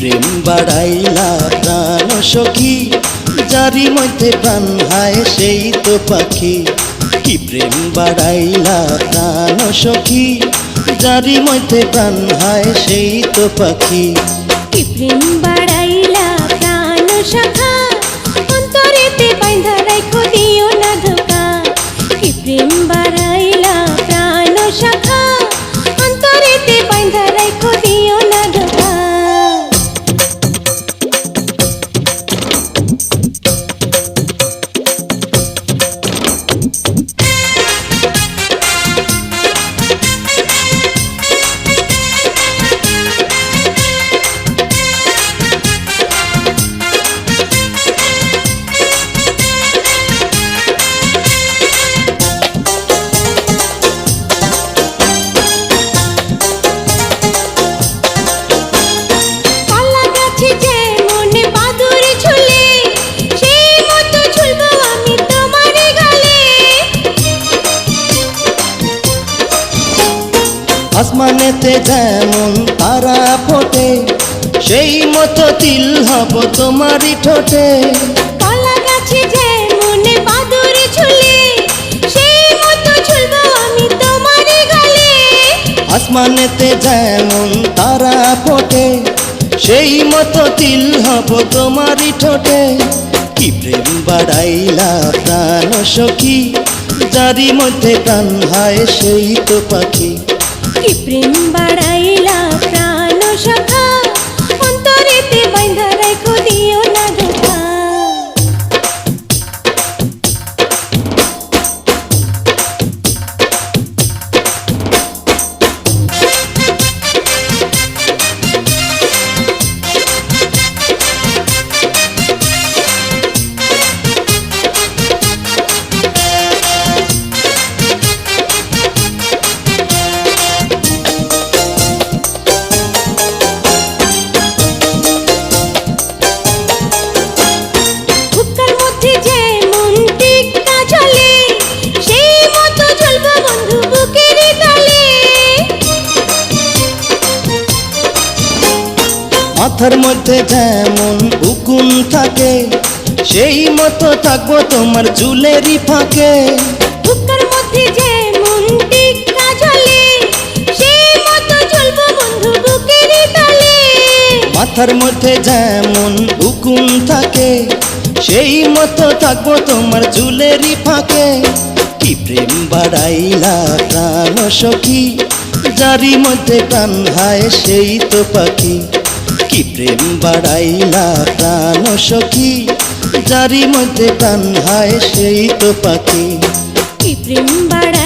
প্রেম বাড়াইলা প্রাণ সখী, যারি মধ্যে প্রাণ হায় সেই তো পাখি। কি প্রেম বাড়াইলা প্রাণ সখী, যারি মধ্যে প্রাণ হায় সেই তো পাখি। কি প্রেম বাড়াইলা প্রাণ সখা, অন্তরেতে বাইন্ধা রাখো দিও না ধোকা। কি প্রেম বাড়াইলা প্রাণ সখা, অন্তরেতে বাইন্ধা রাখো দিও না ধোকা। আসমানেতে যেমন তারা ফোটে, সেই মতো তিল হব তোমারই ঠোঁটে। কলা গাছে যেমন বাদুর ঝুলে, সেই মতো ঝুলবো আমি তোমারই গালে। আসমানেতে যেমন তারা ফোটে, সেই মতো তিল হব তোমারই ঠোঁটে। কি প্রেম বাড়াইলা প্রাণ সখী, যারি মধ্যে প্রাণ হায় সেই তো পাখি। কি প্রেম বাড়াইলা প্রাণ সখা, অন্তরেতে বাইন্ধা রাখো দিও না ধোকা। মাথার মধ্যে যেমন উকুন থাকে, সেই মতো থাকবো তোমার চুলেরই ফাঁকে। বুকের মধ্যে যেমন টিক্কা ঝোলে, সেই মতো ঝুলবো বন্ধু বুকেরই তলে। মাথার মধ্যে যেমন উকুন থাকে, সেই মতো থাকবো তোমার চুলেরই ফাঁকে। কি প্রেম বাড়াইলা প্রাণ সখী, যারি মধ্যে প্রাণ হায় সেই তো পাখি। কি প্রেম বাড়াইলা প্রাণ সখী, যারি মধ্যে প্রাণ হায় সেই তো পাখি। কি প্রেম বাড়াইলা